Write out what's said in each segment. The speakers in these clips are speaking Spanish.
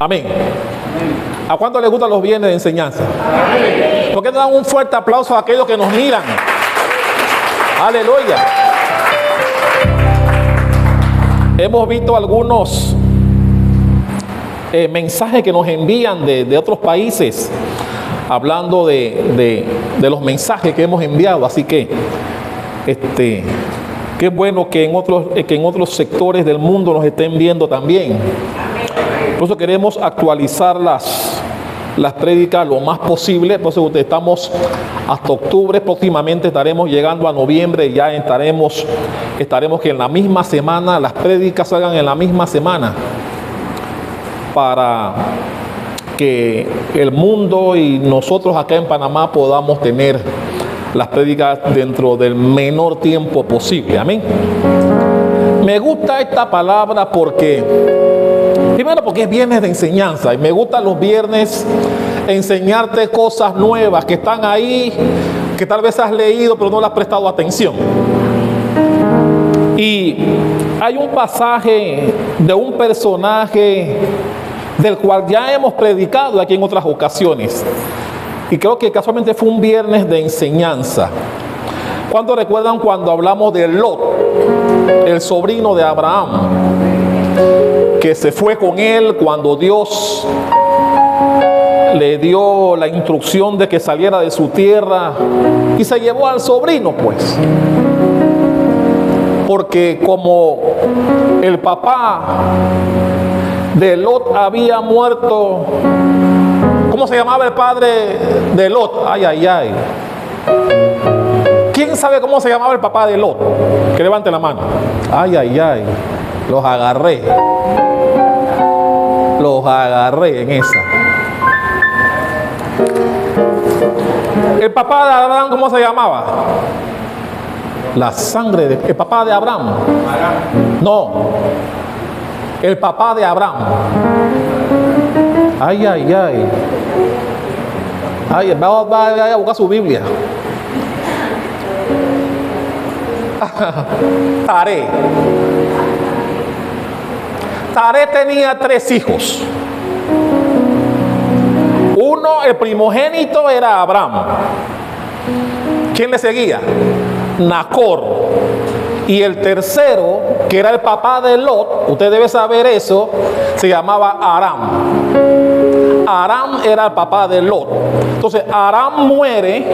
Amén. ¿A cuánto les gustan los viernes de enseñanza? ¿Por qué no dan un fuerte aplauso a aquellos que nos miran? Aleluya. Hemos visto algunos mensajes que nos envían de otros países, hablando de los mensajes que hemos enviado. Así que qué bueno que en otros sectores del mundo nos estén viendo también. Por eso queremos actualizar las prédicas lo más posible. Por eso estamos hasta octubre. Próximamente estaremos llegando a noviembre. Ya estaremos que en la misma semana las prédicas salgan en la misma semana, para que el mundo y nosotros acá en Panamá podamos tener las prédicas dentro del menor tiempo posible. Amén. Me gusta esta palabra primero porque es viernes de enseñanza, y me gustan los viernes enseñarte cosas nuevas que están ahí, que tal vez has leído pero no le has prestado atención. Y hay un pasaje de un personaje del cual ya hemos predicado aquí en otras ocasiones, y creo que casualmente fue un viernes de enseñanza. ¿Cuántos recuerdan cuando hablamos de Lot, el sobrino de Abraham, que se fue con él cuando Dios le dio la instrucción de que saliera de su tierra y se llevó al sobrino? Pues porque como el papá de Lot había muerto. ¿Cómo se llamaba el padre de Lot? Ay, ay, ay. ¿Quién sabe cómo se llamaba el papá de Lot? Que levante la mano. Ay, ay, ay. Los agarré en esa. El papá de Abraham, ¿cómo se llamaba? La sangre el papá de Abraham. No. El papá de Abraham. Ay, ay, ay. Ay, va a buscar su Biblia. Taré. Taré tenía 3 hijos. Uno, el primogénito, era Abraham. ¿Quién le seguía? Nacor. Y el tercero, que era el papá de Lot, usted debe saber eso, se llamaba Aram. Aram era el papá de Lot. Entonces Aram muere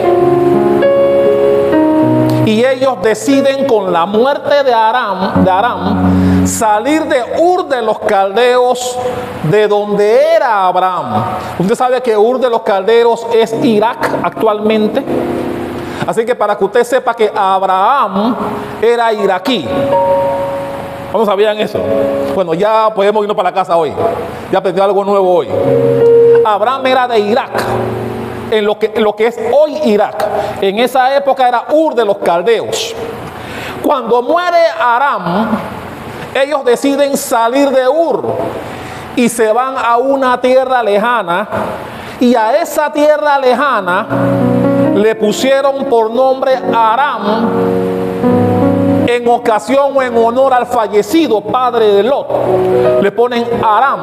y ellos deciden, con la muerte de Aram, salir de Ur de los Caldeos, de donde era Abraham. Usted sabe que Ur de los Caldeos es Irak actualmente. Así que para que usted sepa que Abraham era iraquí. ¿Cómo sabían eso? Bueno, ya podemos irnos para la casa hoy. Ya aprendió algo nuevo hoy. Abraham era de Irak, en lo que es hoy Irak. En esa época era Ur de los Caldeos. Cuando muere Aram, ellos deciden salir de Ur y se van a una tierra lejana. Y a esa tierra lejana le pusieron por nombre Aram, en ocasión o en honor al fallecido padre de Lot. Le ponen Aram.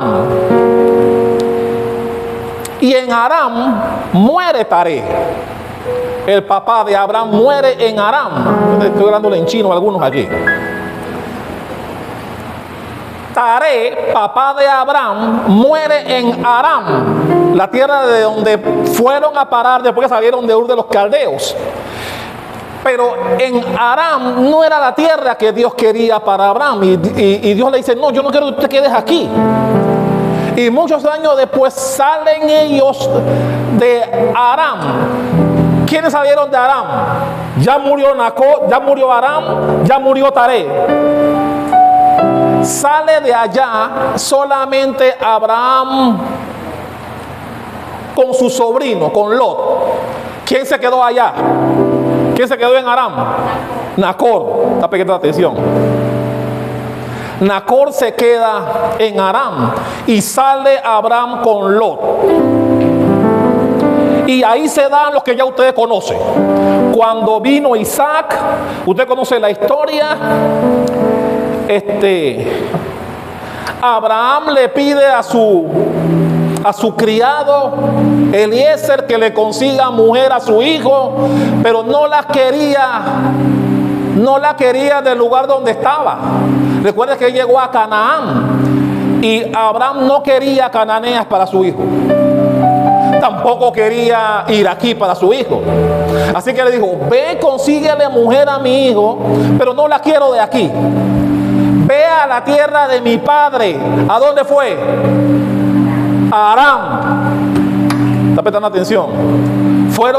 Y en Aram muere Taré. El papá de Abraham muere en Aram. Estoy hablándole en chino a algunos aquí. Taré, papá de Abraham, muere en Aram, la tierra de donde fueron a parar después que salieron de Ur de los Caldeos. Pero en Aram no era la tierra que Dios quería para Abraham. Y Dios le dice: no, yo no quiero que tú te quedes aquí. Y muchos años después salen ellos de Aram. ¿Quiénes salieron de Aram? Ya murió Nacor, ya murió Aram, ya murió Taré. Sale de allá solamente Abraham con su sobrino, con Lot. ¿Quién se quedó allá? ¿Quién se quedó en Aram? Nacor. Está prestando atención. Nacor se queda en Aram y sale Abraham con Lot. Y ahí se dan los que ya ustedes conocen. Cuando vino Isaac, usted conoce la historia. Abraham le pide a su criado Eliezer que le consiga mujer a su hijo, pero no la quería del lugar donde estaba. Recuerda que él llegó a Canaán y Abraham no quería cananeas para su hijo, tampoco quería iraquí para su hijo. Así que le dijo: ve, consíguele mujer a mi hijo, pero no la quiero de aquí. Ve a la tierra de mi padre. ¿A dónde fue? A Aram. ¿Está prestando atención? Fue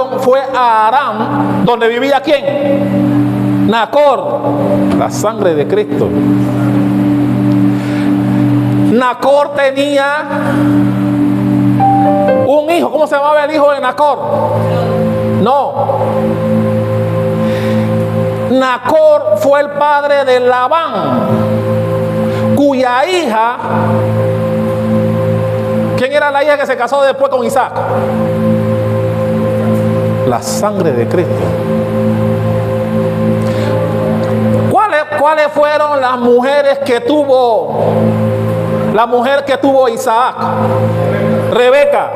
a Aram, donde vivía ¿quién? Nacor, la sangre de Cristo. Nacor tenía un hijo. ¿Cómo se llamaba el hijo de Nacor? No. Nacor fue el padre de Labán, cuya hija, ¿quién era la hija que se casó después con Isaac? La sangre de Cristo. ¿Cuáles fueron las mujeres que tuvo Isaac? Rebeca.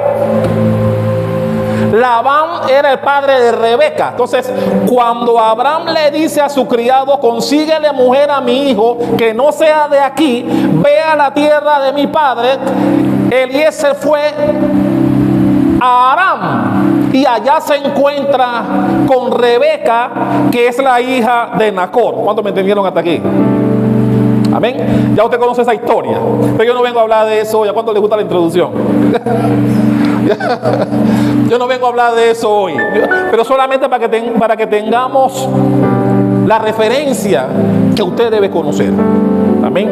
Labán era el padre de Rebeca. Entonces, cuando Abraham le dice a su criado: consíguele mujer a mi hijo que no sea de aquí, ve a la tierra de mi padre, Eliezer fue a Aram y allá se encuentra con Rebeca, que es la hija de Nacor. ¿Cuántos me entendieron hasta aquí? Amén. Ya usted conoce esa historia, pero yo no vengo a hablar de eso. ¿Ya cuánto le gusta la introducción? Yo no vengo a hablar de eso hoy, pero solamente para que tengamos la referencia que usted debe conocer. Amén.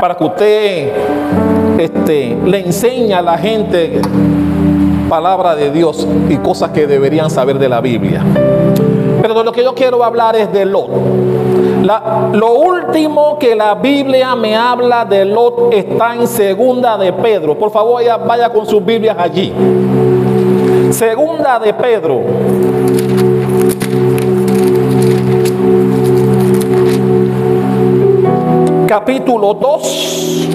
Para que usted le enseñe a la gente palabra de Dios y cosas que deberían saber de la Biblia. Pero de lo que yo quiero hablar es de Lot. Lo último que la Biblia me habla de Lot está en Segunda de Pedro. Por favor, vaya con sus Biblias allí. Segunda de Pedro. Capítulo 2.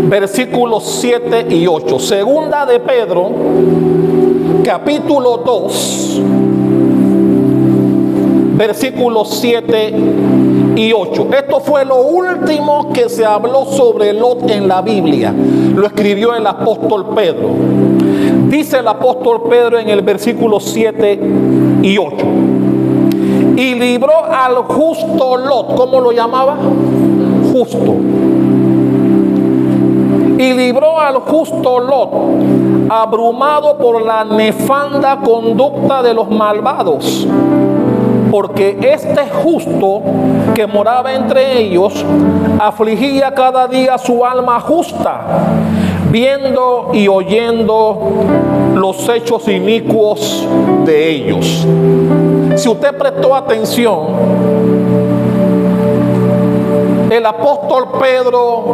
Versículos 7 y 8. Segunda de Pedro, capítulo 2. Versículos 7 y 8. Esto fue lo último que se habló sobre Lot en la Biblia. Lo escribió el apóstol Pedro. Dice el apóstol Pedro en el versículo 7 y 8. Y libró al justo Lot. ¿Cómo lo llamaba? Justo. Y libró al justo Lot, abrumado por la nefanda conducta de los malvados. Porque este justo que moraba entre ellos afligía cada día su alma justa, viendo y oyendo los hechos inicuos de ellos. Si usted prestó atención, el apóstol Pedro,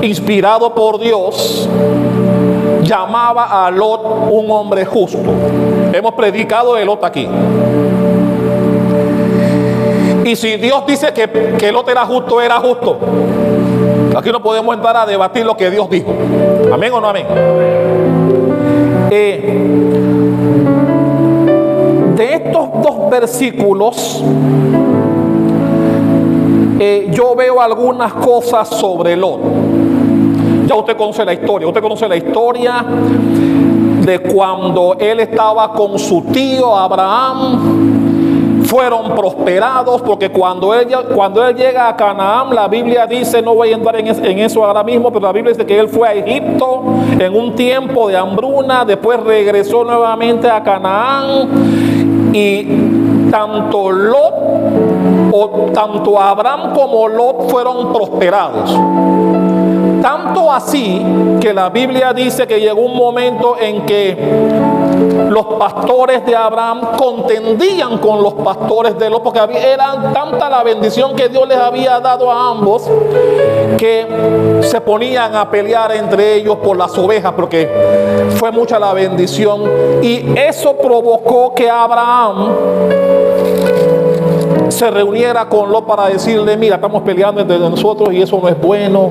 inspirado por Dios, llamaba a Lot un hombre justo. Hemos predicado de Lot aquí. Y si Dios dice que Lot era justo, era justo. Aquí no podemos entrar a debatir lo que Dios dijo. ¿Amén o no amén? De estos dos versículos, yo veo algunas cosas sobre Lot. Ya usted conoce la historia. Usted conoce la historia de cuando él estaba con su tío Abraham. Fueron prosperados, porque cuando él llega a Canaán, la Biblia dice, no voy a entrar en eso ahora mismo, pero la Biblia dice que él fue a Egipto en un tiempo de hambruna, después regresó nuevamente a Canaán, y tanto Abraham como Lot fueron prosperados. Tanto así que la Biblia dice que llegó un momento en que los pastores de Abraham contendían con los pastores de Lot, porque era tanta la bendición que Dios les había dado a ambos, que se ponían a pelear entre ellos por las ovejas, porque fue mucha la bendición. Y eso provocó que Abraham se reuniera con Lot para decirle: mira, estamos peleando entre nosotros y eso no es bueno,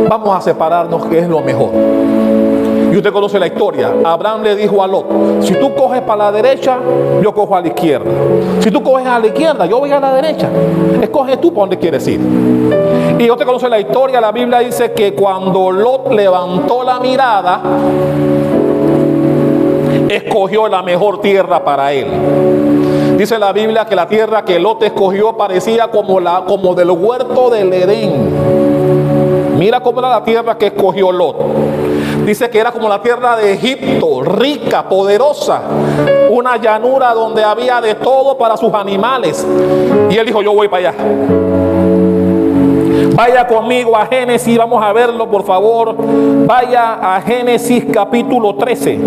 vamos a separarnos, que es lo mejor. Y usted conoce la historia. Abraham le dijo a Lot: si tú coges para la derecha, yo cojo a la izquierda. Si tú coges a la izquierda, yo voy a la derecha. Escoge tú para dónde quieres ir. Y usted conoce la historia. La Biblia dice que cuando Lot levantó la mirada, escogió la mejor tierra para él. Dice la Biblia que la tierra que Lot escogió parecía como del huerto del Edén. Mira cómo era la tierra que escogió Lot. Dice que era como la tierra de Egipto, rica, poderosa, una llanura donde había de todo para sus animales. Y él dijo: yo voy para allá. Vaya conmigo a Génesis, vamos a verlo, por favor. Vaya a Génesis capítulo 13.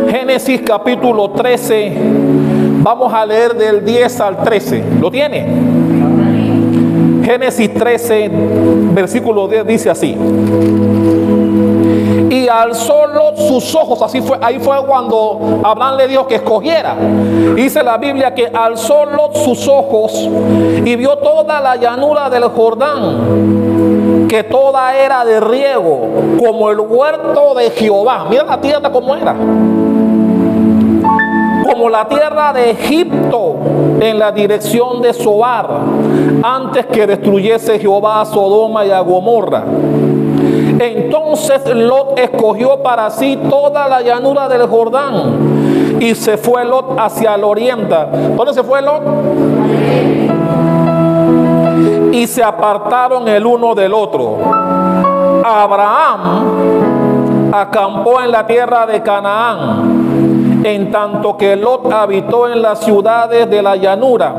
Génesis capítulo 13, vamos a leer del 10 al 13. ¿Lo tiene? Génesis 13, versículo 10 dice así: y alzó Lot sus ojos. Ahí fue cuando Abraham le dijo que escogiera. Dice la Biblia que alzó Lot sus ojos y vio toda la llanura del Jordán, que toda era de riego, como el huerto de Jehová. Mira la tierra como era, como la tierra de Egipto, en la dirección de Zoar, antes que destruyese Jehová a Sodoma y a Gomorra. Entonces Lot escogió para sí toda la llanura del Jordán y se fue Lot hacia el oriente. ¿Dónde se fue Lot? Y se apartaron el uno del otro. Abraham acampó en la tierra de Canaán, en tanto que Lot habitó en las ciudades de la llanura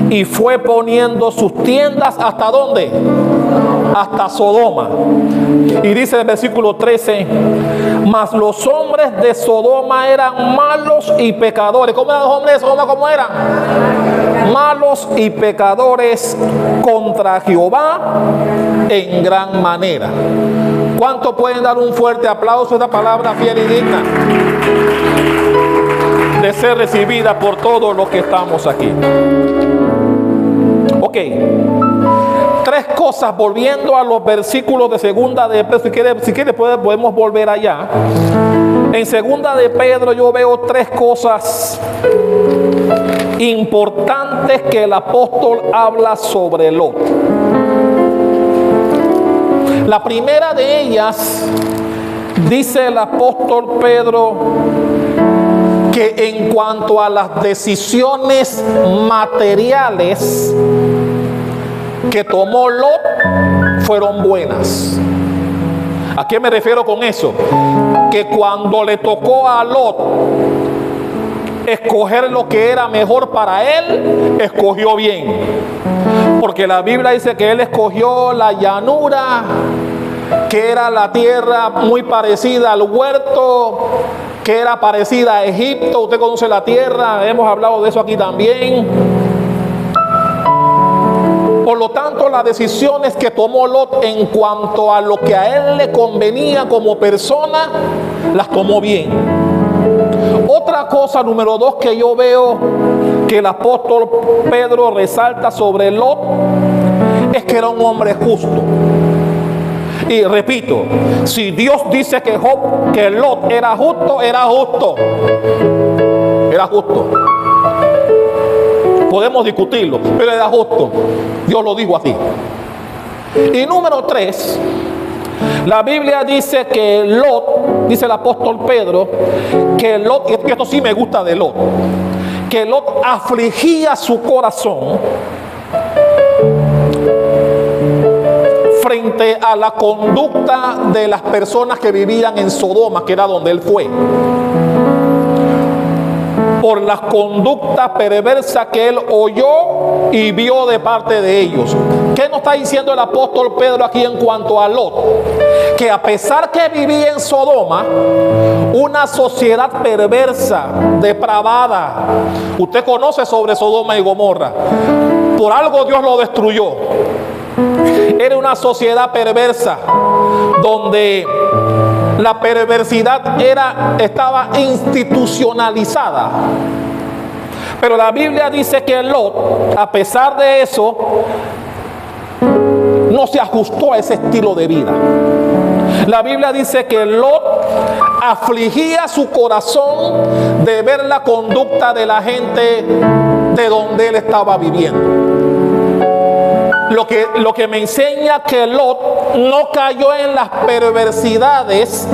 y fue poniendo sus tiendas ¿hasta dónde? Hasta Sodoma. Y dice el versículo 13: mas los hombres de Sodoma eran malos y pecadores. ¿Cómo eran los hombres de Sodoma? ¿Cómo eran? Malos y pecadores contra Jehová en gran manera. ¿Cuánto pueden dar un fuerte aplauso a esta palabra fiel y digna de ser recibida por todos los que estamos aquí? Ok, tres cosas, volviendo a los versículos de segunda de Pedro. Si quiere podemos volver allá. En segunda de Pedro yo veo tres cosas importantes que el apóstol habla sobre Lot. La primera de ellas, dice el apóstol Pedro, que en cuanto a las decisiones materiales que tomó Lot, fueron buenas. ¿A qué me refiero con eso? Que cuando le tocó a Lot escoger lo que era mejor para él, escogió bien. Porque la Biblia dice que él escogió la llanura, que era la tierra muy parecida al huerto, que era parecida a Egipto. Usted conoce la tierra, hemos hablado de eso aquí también. Por lo tanto, las decisiones que tomó Lot en cuanto a lo que a él le convenía como persona, las tomó bien. Otra cosa, número 2, que yo veo que el apóstol Pedro resalta sobre Lot, es que era un hombre justo. Y repito, si Dios dice que Lot era justo, era justo. Era justo. Podemos discutirlo, pero era justo. Dios lo dijo así. Y número 3, la Biblia dice que Lot, dice el apóstol Pedro, que Lot, y esto sí me gusta de Lot, que Lot afligía su corazón frente a la conducta de las personas que vivían en Sodoma, que era donde él fue, por las conductas perversas que él oyó y vio de parte de ellos. ¿Qué nos está diciendo el apóstol Pedro aquí en cuanto a Lot? Que a pesar que vivía en Sodoma, una sociedad perversa, depravada, usted conoce sobre Sodoma y Gomorra, por algo Dios lo destruyó. Era una sociedad perversa donde La perversidad estaba institucionalizada. Pero la Biblia dice que Lot, a pesar de eso, no se ajustó a ese estilo de vida. La Biblia dice que Lot afligía su corazón de ver la conducta de la gente de donde él estaba viviendo. Lo que me enseña que Lot no cayó en las perversidades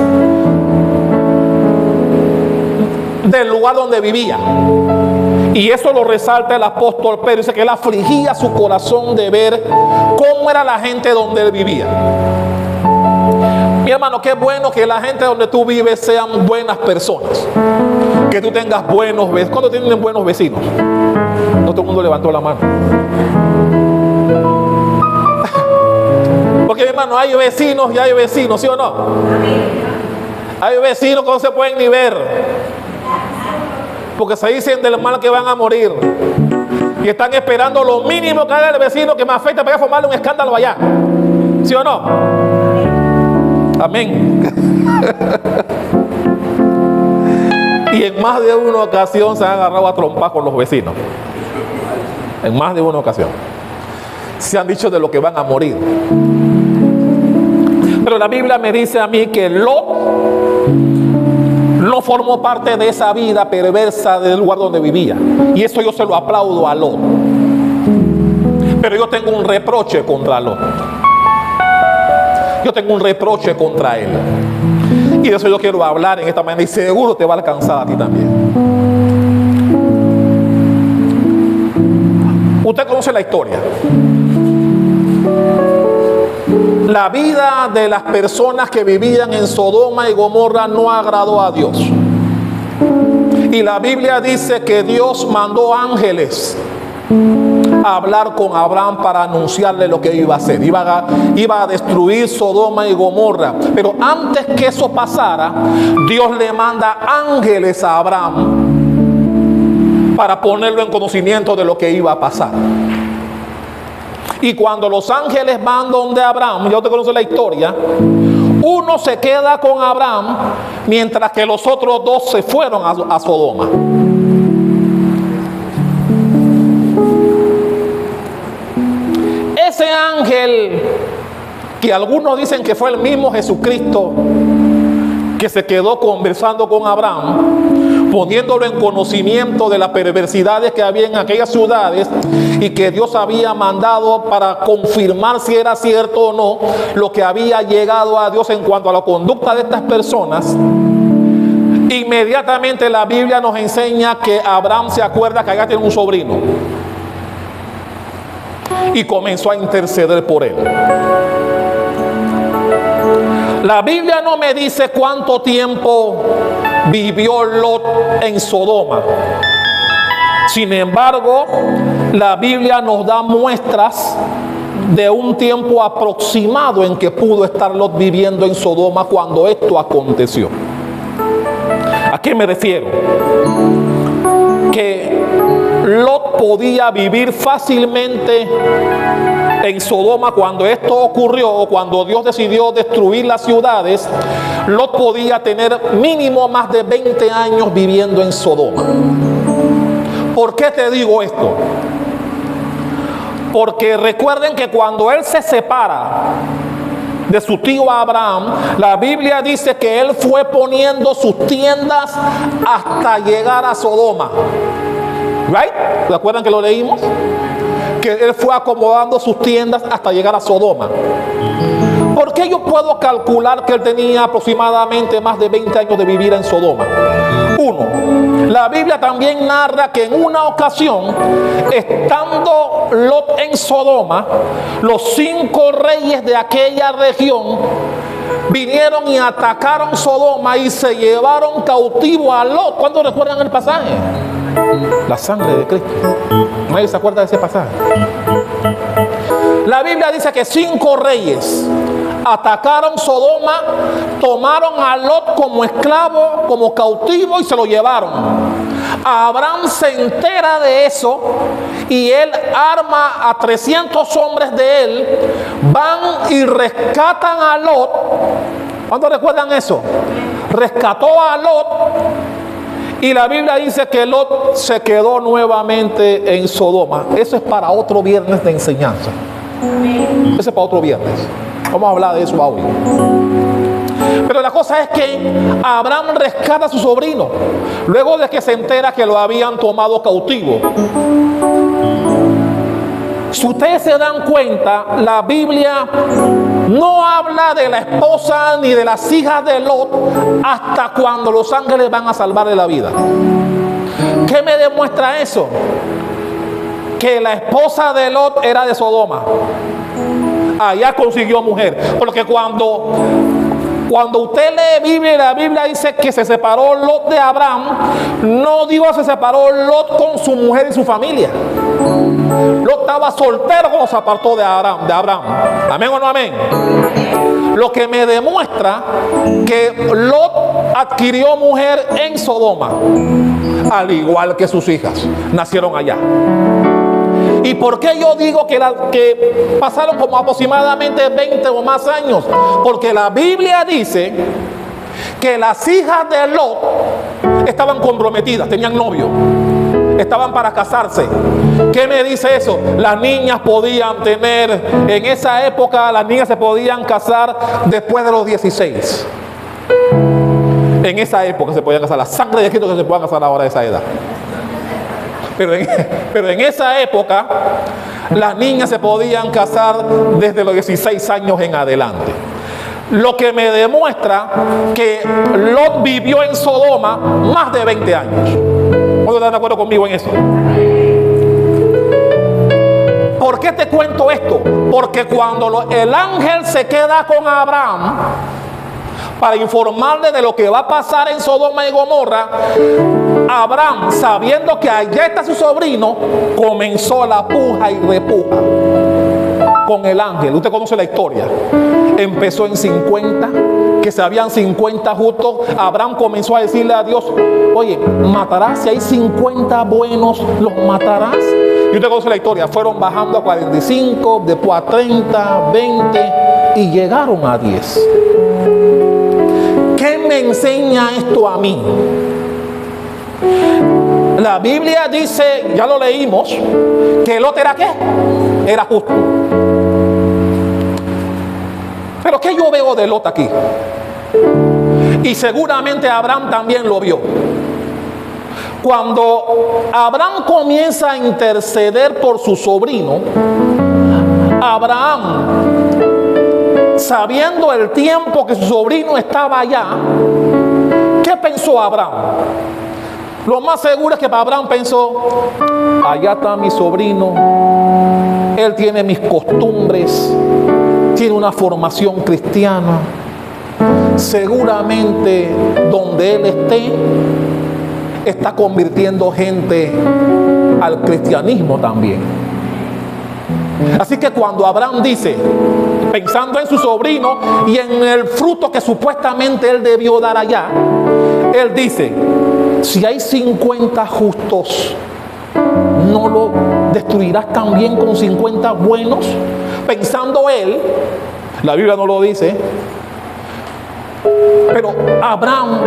del lugar donde vivía. Y eso lo resalta el apóstol Pedro. Dice que él afligía su corazón de ver cómo era la gente donde él vivía. Mi hermano, qué bueno que la gente donde tú vives sean buenas personas. Que tú tengas buenos vecinos. ¿Cuántos tienen buenos vecinos? No todo el mundo levantó la mano. Porque mi hermano, hay vecinos y hay vecinos, ¿sí o no? Hay vecinos que no se pueden ni ver. Porque se dicen del mal que van a morir. Y están esperando lo mínimo que haga el vecino que me afecta para formarle un escándalo allá. ¿Sí o no? Amén. Y en más de una ocasión se han agarrado a trompar con los vecinos. En más de una ocasión. Se han dicho de lo que van a morir. Pero la Biblia me dice a mí que Lot no formó parte de esa vida perversa del lugar donde vivía. Y eso yo se lo aplaudo a Lot. Pero yo tengo un reproche contra Lot. Yo tengo un reproche contra él. Y de eso yo quiero hablar en esta mañana. Y seguro te va a alcanzar a ti también. Usted conoce la historia. La vida de las personas que vivían en Sodoma y Gomorra no agradó a Dios. Y la Biblia dice que Dios mandó ángeles a hablar con Abraham para anunciarle lo que iba a hacer. Iba a destruir Sodoma y Gomorra. Pero antes que eso pasara, Dios le manda ángeles a Abraham para ponerlo en conocimiento de lo que iba a pasar. Y cuando los ángeles van donde Abraham, ya usted conoce la historia, uno se queda con Abraham mientras que los otros dos se fueron a Sodoma. Ese ángel, que algunos dicen que fue el mismo Jesucristo, que se quedó conversando con Abraham, poniéndolo en conocimiento de las perversidades que había en aquellas ciudades y que Dios había mandado para confirmar si era cierto o no lo que había llegado a Dios en cuanto a la conducta de estas personas. Inmediatamente la Biblia nos enseña que Abraham se acuerda que allá tiene un sobrino y comenzó a interceder por él. La Biblia no me dice cuánto tiempo vivió Lot en Sodoma. Sin embargo, la Biblia nos da muestras de un tiempo aproximado en que pudo estar Lot viviendo en Sodoma cuando esto aconteció. ¿A qué me refiero? Que Lot podía vivir fácilmente en Sodoma cuando esto ocurrió, o cuando Dios decidió destruir las ciudades. Lot podía tener mínimo más de 20 años viviendo en Sodoma. ¿Por qué te digo esto? Porque recuerden que cuando él se separa de su tío Abraham, la Biblia dice que él fue poniendo sus tiendas hasta llegar a Sodoma. ¿Right? ¿Recuerdan que lo leímos? Que él fue acomodando sus tiendas hasta llegar a Sodoma. ¿Por qué yo puedo calcular que él tenía aproximadamente más de 20 años de vivir en Sodoma? Uno, la Biblia también narra que en una ocasión, estando Lot en Sodoma, los 5 reyes de aquella región vinieron y atacaron Sodoma y se llevaron cautivo a Lot. ¿Cuántos recuerdan el pasaje? La sangre de Cristo. ¿Nadie se acuerda de ese pasaje? La Biblia dice que 5 reyes atacaron Sodoma, tomaron a Lot como esclavo, como cautivo, y se lo llevaron. Abraham se entera de eso y él arma a 300 hombres de él, van y rescatan a Lot ¿Cuántos recuerdan eso? Rescató a Lot y la Biblia dice que Lot se quedó nuevamente en Sodoma. Eso es para otro viernes de enseñanza. Eso es para otro viernes. Vamos a hablar de eso hoy. Pero la cosa es que Abraham rescata a su sobrino luego de que se entera que lo habían tomado cautivo. Si ustedes se dan cuenta, la Biblia no habla de la esposa ni de las hijas de Lot hasta cuando los ángeles van a salvarle la vida. ¿Qué me demuestra eso? Que la esposa de Lot era de Sodoma. Allá consiguió mujer. Porque cuando usted lee Biblia, la Biblia dice que se separó Lot de Abraham, no digo se separó Lot con su mujer y su familia. Lot estaba soltero cuando se apartó de Abraham. ¿Amén o no amén? Lo que me demuestra que Lot adquirió mujer en Sodoma, al igual que sus hijas, nacieron allá. ¿Y por qué yo digo que pasaron como aproximadamente 20 o más años? Porque la Biblia dice que las hijas de Lot estaban comprometidas, tenían novio, estaban para casarse. ¿Qué me dice eso? Las niñas podían tener, en esa época las niñas se podían casar después de los 16. En esa época se podían casar. La sangre de Cristo que se puedan casar ahora a esa edad. Pero en esa época las niñas se podían casar desde los 16 años en adelante. Lo que me demuestra que Lot vivió en Sodoma más de 20 años. ¿Cuántos están de acuerdo conmigo en eso? ¿Por qué te cuento esto? Porque cuando el ángel se queda con Abraham para informarle de lo que va a pasar en Sodoma y Gomorra, Abraham, sabiendo que allá está su sobrino, comenzó la puja y repuja con el ángel. Usted conoce la historia. Empezó en 50, que se habían 50 justos. Abraham comenzó a decirle a Dios: oye, ¿matarás? Si hay 50 buenos, ¿los matarás? Y usted conoce la historia. Fueron bajando a 45, después a 30, 20 y llegaron a 10. ¿Qué me enseña esto a mí? La Biblia dice, ya lo leímos, que Lot era ¿qué? Era justo. Pero ¿qué yo veo de Lot aquí? Y seguramente Abraham también lo vio. Cuando Abraham comienza a interceder por su sobrino, Abraham, sabiendo el tiempo que su sobrino estaba allá, ¿qué pensó Abraham? Lo más seguro es que Abraham pensó: allá está mi sobrino, él tiene mis costumbres, tiene una formación cristiana, seguramente donde él esté, está convirtiendo gente al cristianismo también. Así que cuando Abraham dice, pensando en su sobrino y en el fruto que supuestamente él debió dar allá, él dice: si hay 50 justos, ¿no lo destruirás también con 50 buenos? Pensando él, la Biblia no lo dice, pero Abraham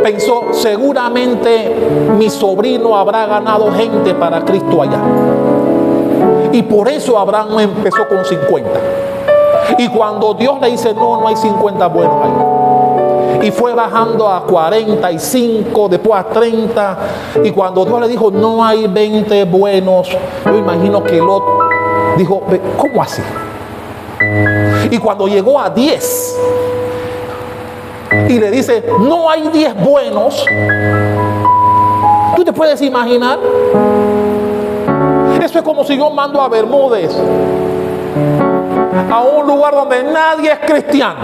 pensó: seguramente mi sobrino habrá ganado gente para Cristo allá. Y por eso Abraham empezó con 50. Y cuando Dios le dice: no, no hay 50 buenos ahí, y fue bajando a 45, después a 30, y cuando Dios le dijo: no hay 20 buenos, yo imagino que Lot dijo: ¿cómo así? Y cuando llegó a 10 y le dice: no hay 10 buenos, ¿tú te puedes imaginar? Eso es como si yo mando a Bermúdez a un lugar donde nadie es cristiano.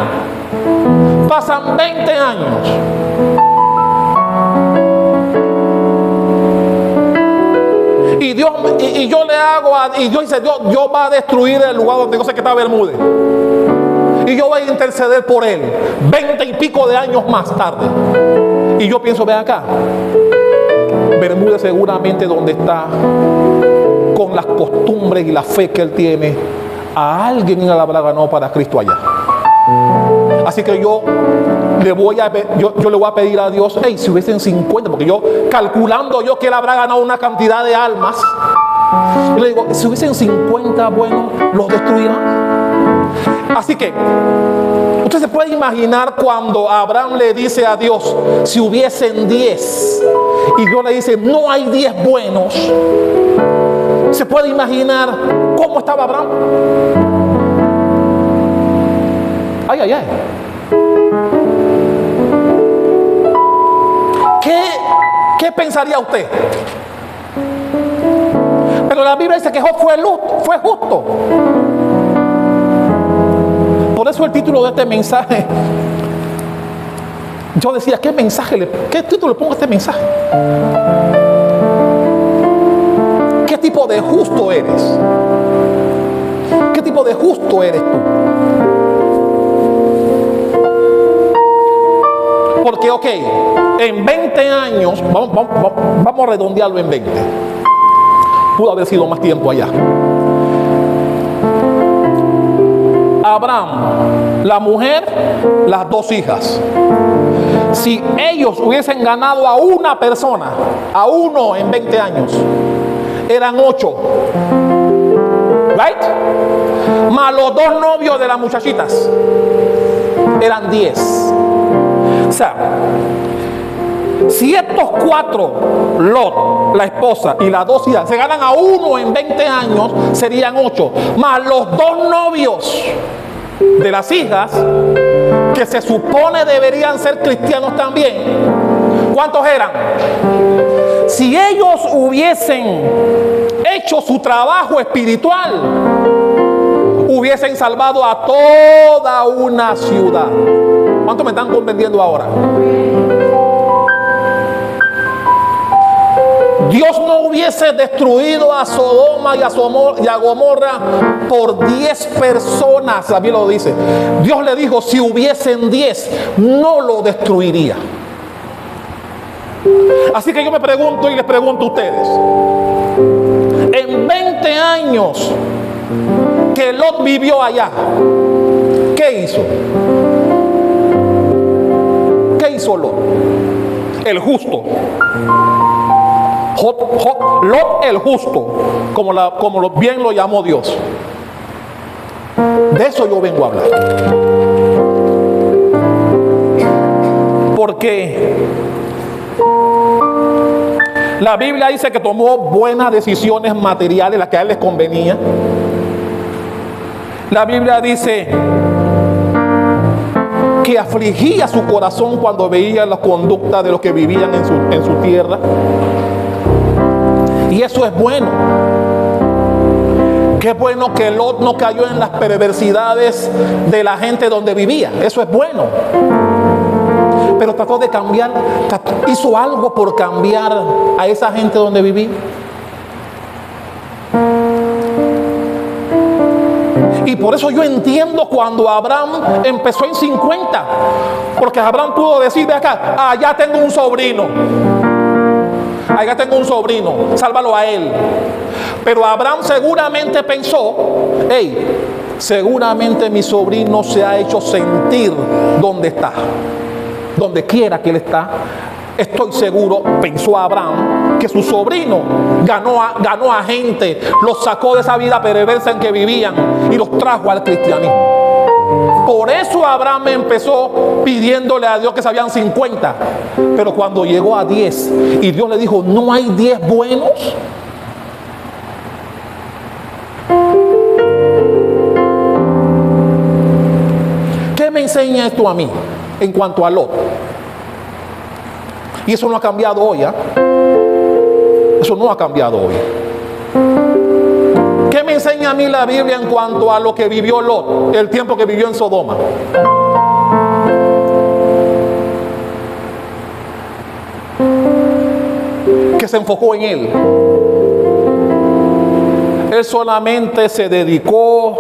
Pasan 20 años. Y yo le hago, y Dios dice: Dios va a destruir el lugar donde yo sé que está Bermúdez. Y yo voy a interceder por él 20 y pico de años más tarde. Y yo pienso: ven acá, Bermúdez seguramente donde está, con las costumbres y la fe que él tiene, a alguien le habrá ganado para Cristo allá. Así que yo le voy a pedir a Dios, hey, si hubiesen 50, porque yo calculando yo que él habrá ganado una cantidad de almas, yo le digo, si hubiesen 50, bueno, los destruirán. Así que usted se puede imaginar cuando Abraham le dice a Dios, si hubiesen 10, y Dios le dice, no hay 10 buenos. ¿Se puede imaginar cómo estaba Abraham? Ay, ay, ay. ¿Qué pensaría usted? Pero la Biblia dice que Job fue justo. Por eso el título de este mensaje, yo decía, ¿qué título le pongo a este mensaje? ¿Qué tipo de justo eres? ¿Qué tipo de justo eres tú? Porque, ok, en 20 años, vamos a redondearlo en 20. Pudo haber sido más tiempo allá. Abraham, la mujer, las 2 hijas. Si ellos hubiesen ganado a una persona, a uno en 20 años, eran 8. ¿Right? Más los 2 novios de las muchachitas, eran 10. O sea, si estos 4, Lot, la esposa y las 2 hijas, se ganan a uno en 20 años, serían 8. Más los 2 novios de las hijas, que se supone deberían ser cristianos también. ¿Cuántos eran? Si ellos hubiesen hecho su trabajo espiritual, hubiesen salvado a toda una ciudad. ¿Cuántos me están comprendiendo ahora? Dios no hubiese destruido a Sodoma y a Gomorra por 10 personas. La Biblia lo dice. Dios le dijo, si hubiesen 10, no lo destruiría. Así que yo me pregunto y les pregunto a ustedes, en 20 años que Lot vivió allá, ¿qué hizo? ¿Qué hizo Lot? El justo. Lot el justo, como bien lo llamó Dios. De eso yo vengo a hablar. Porque la Biblia dice que tomó buenas decisiones materiales, las que a él les convenía. La Biblia dice que afligía su corazón cuando veía la conducta de los que vivían en su tierra. Y eso es bueno. Qué bueno que Lot no cayó en las perversidades de la gente donde vivía. Eso es bueno. Pero trató de cambiar, hizo algo por cambiar a esa gente donde vivía. Y por eso yo entiendo cuando Abraham empezó en 50. Porque Abraham pudo decir de acá, allá tengo un sobrino. Allá tengo un sobrino, sálvalo a él. Pero Abraham seguramente pensó, hey, seguramente mi sobrino se ha hecho sentir donde está. Donde quiera que él está, estoy seguro, pensó Abraham, que su sobrino ganó a gente, los sacó de esa vida perversa en que vivían y los trajo al cristianismo. Por eso Abraham empezó pidiéndole a Dios que sabían 50. Pero cuando llegó a 10 y Dios le dijo, no hay 10 buenos. ¿Qué me enseña esto a mí en cuanto a Lot? Y eso no ha cambiado hoy, ¿eh? Eso no ha cambiado hoy. ¿Qué me enseña a mí la Biblia en cuanto a lo que vivió Lot, el tiempo que vivió en Sodoma? Que se enfocó en él. Él solamente se dedicó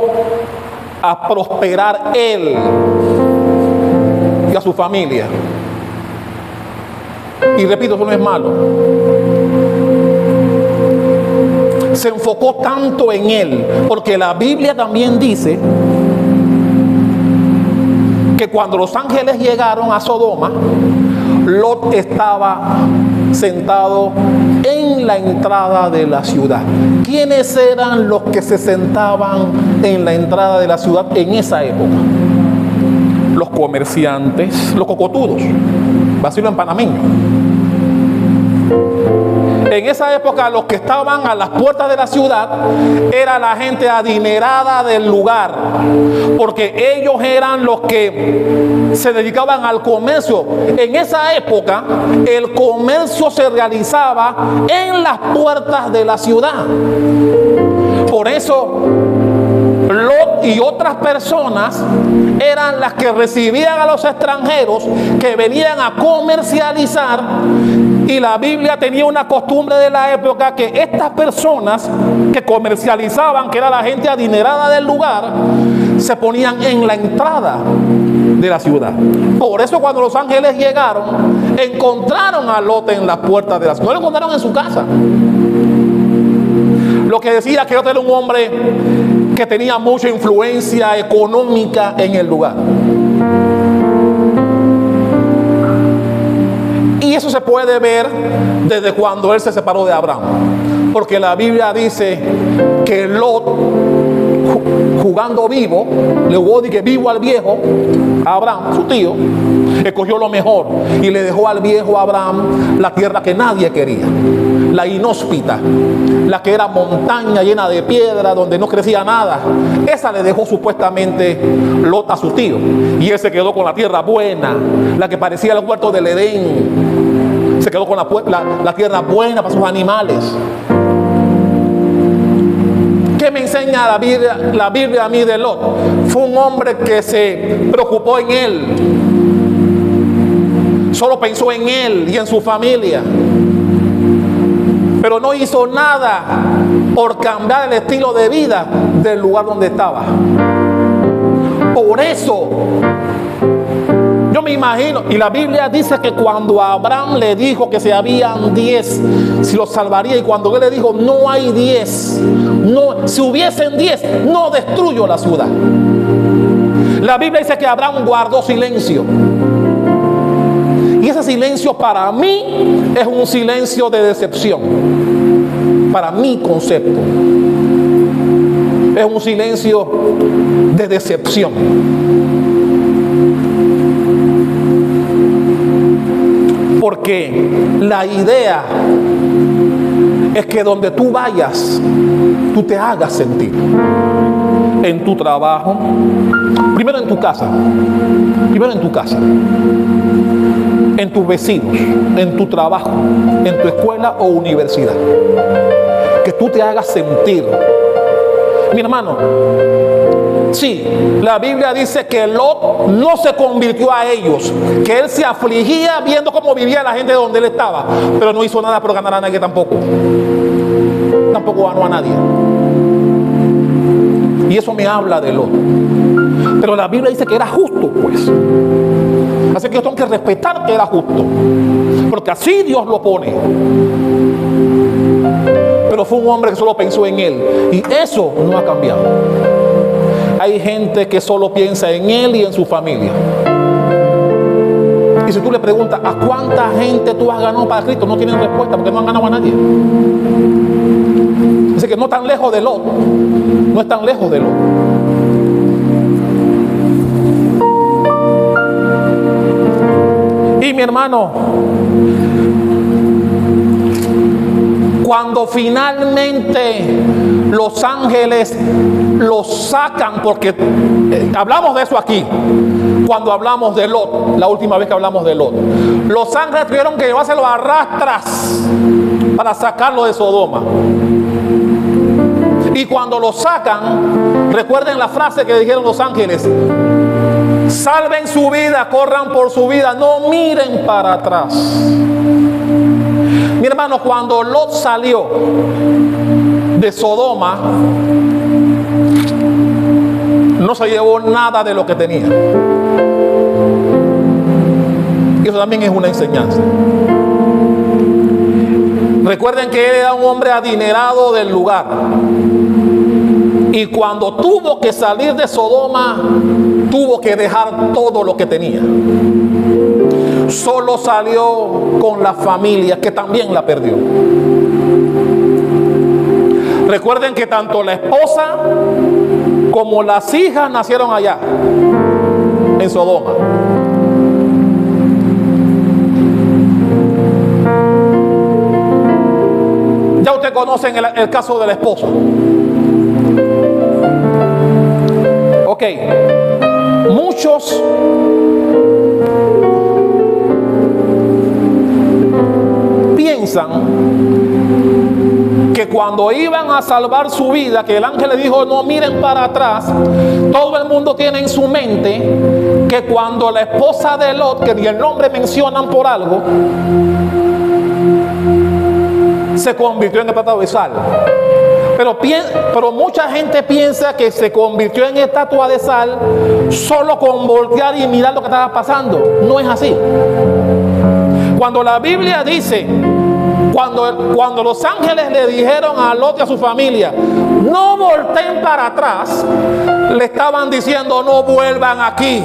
a prosperar él y a su familia. Y repito, eso no es malo. Se enfocó tanto en él, porque la Biblia también dice cuando los ángeles llegaron a Sodoma, Lot estaba sentado en la entrada de la ciudad. ¿Quiénes eran los que se sentaban en la entrada de la ciudad en esa época? Los comerciantes, los cocotudos, vacilo en panameño. En esa época los que estaban a las puertas de la ciudad era la gente adinerada del lugar, porque ellos eran los que se dedicaban al comercio. En esa época el comercio se realizaba en las puertas de la ciudad. Por eso Lot y otras personas eran las que recibían a los extranjeros que venían a comercializar. Y la Biblia tenía una costumbre de la época que estas personas que comercializaban, que era la gente adinerada del lugar, se ponían en la entrada de la ciudad. Por eso cuando los ángeles llegaron, encontraron a Lot en las puertas de la ciudad. No lo encontraron en su casa. Lo que decía que Lot era un hombre que tenía mucha influencia económica en el lugar. Y eso se puede ver desde cuando él se separó de Abraham. Porque la Biblia dice que Lot, jugando vivo, le jugó de que vivo al viejo, a Abraham, su tío, escogió lo mejor y le dejó al viejo Abraham la tierra que nadie quería, la inhóspita, la que era montaña llena de piedra, donde no crecía nada. Esa le dejó supuestamente Lot a su tío, y él se quedó con la tierra buena, la que parecía el huerto del Edén. Se quedó con la tierra buena para sus animales. ¿Qué me enseña la Biblia a mí de Lot? Fue un hombre que se preocupó en él. Solo pensó en él y en su familia. Pero no hizo nada por cambiar el estilo de vida del lugar donde estaba. Por eso, yo me imagino, y la Biblia dice que cuando Abraham le dijo que si habían 10, si los salvaría, y cuando él le dijo no hay 10, no, si hubiesen 10, no destruyo la ciudad. La Biblia dice que Abraham guardó silencio. Y ese silencio para mí es un silencio de decepción. Para mi concepto. Es un silencio de decepción. Porque la idea es que donde tú vayas, tú te hagas sentir. En tu trabajo, primero en tu casa, en tus vecinos, en tu trabajo, en tu escuela o universidad. Que tú te hagas sentir. Mi hermano, sí, la Biblia dice que Lot no se convirtió a ellos, que él se afligía viendo cómo vivía la gente donde él estaba, pero no hizo nada por ganar a nadie tampoco. Tampoco ganó a nadie. Y eso me habla de Lot. Pero la Biblia dice que era justo, pues. Así que yo tengo que respetar que era justo, porque así Dios lo pone. Pero fue un hombre que solo pensó en él, y eso no ha cambiado. Hay gente que solo piensa en él y en su familia. Y si tú le preguntas ¿a cuánta gente tú has ganado para Cristo? No tienen respuesta, porque no han ganado a nadie. Así que no tan lejos de Lot. No es tan lejos de Lot. Y mi hermano, cuando finalmente los ángeles los sacan, porque hablamos de eso aquí, cuando hablamos de Lot, la última vez que hablamos de Lot, los ángeles tuvieron que llevárselo a rastras para sacarlo de Sodoma. Y cuando lo sacan, recuerden la frase que dijeron los ángeles: salven su vida, corran por su vida, no miren para atrás. Mi hermano, cuando Lot salió de Sodoma, no se llevó nada de lo que tenía. Y eso también es una enseñanza. Recuerden que él era un hombre adinerado del lugar. Y cuando tuvo que salir de Sodoma, tuvo que dejar todo lo que tenía. Solo salió con la familia, que también la perdió. Recuerden que tanto la esposa como las hijas nacieron allá, en Sodoma. Ya ustedes conocen el caso del esposo. Ok, muchos piensan que cuando iban a salvar su vida, que el ángel le dijo no miren para atrás, todo el mundo tiene en su mente que cuando la esposa de Lot, que ni el nombre mencionan por algo, se convirtió en estatua de sal. Pero mucha gente piensa que se convirtió en estatua de sal solo con voltear y mirar lo que estaba pasando. No es así. Cuando la Biblia dice, cuando los ángeles le dijeron a Lot y a su familia, no volteen para atrás, le estaban diciendo, no vuelvan aquí.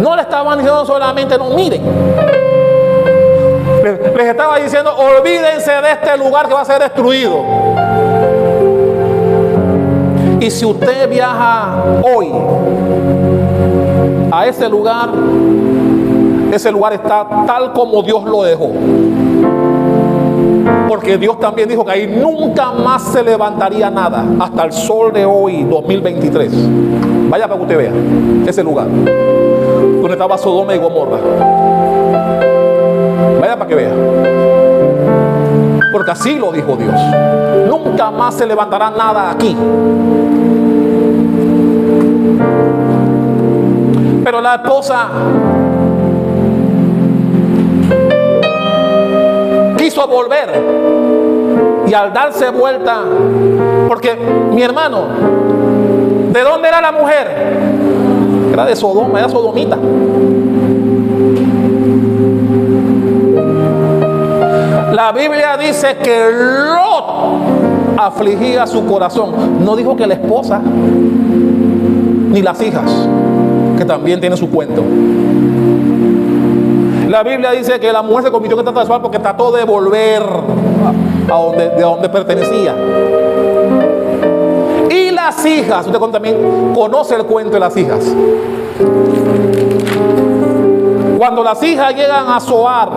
No le estaban diciendo solamente, no miren. Les estaba diciendo, olvídense de este lugar que va a ser destruido. Y si usted viaja hoy a ese lugar está tal como Dios lo dejó. Porque Dios también dijo que ahí nunca más se levantaría nada hasta el sol de hoy, 2023. Vaya para que usted vea ese lugar donde estaba Sodoma y Gomorra. Vaya para que vea. Porque así lo dijo Dios. Nunca más se levantará nada aquí. Pero la esposa quiso volver. Y al darse vuelta, porque mi hermano, ¿de dónde era la mujer? Era de Sodoma, era sodomita. La Biblia dice que Lot afligía su corazón. No dijo que la esposa ni las hijas, que también tienen su cuento. La Biblia dice que la mujer se convirtió en estatua de sal porque trató de volver de donde pertenecía. Y las hijas, usted también conoce el cuento de las hijas. Cuando las hijas llegan a Zoar,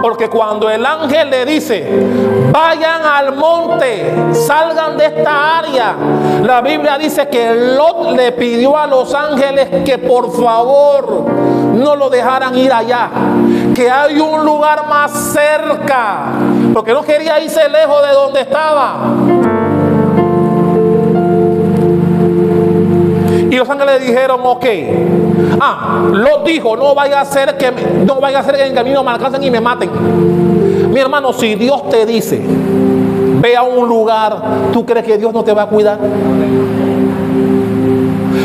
porque cuando el ángel le dice, vayan al monte, salgan de esta área, la Biblia dice que Lot le pidió a los ángeles que por favor no lo dejaran ir allá, que hay un lugar más cerca, porque no quería irse lejos de donde estaba. Y los ángeles dijeron, ok. Lot dijo, no vaya a ser que en el camino me alcancen y me maten. Mi hermano, si Dios te dice, ve a un lugar, ¿tú crees que Dios no te va a cuidar?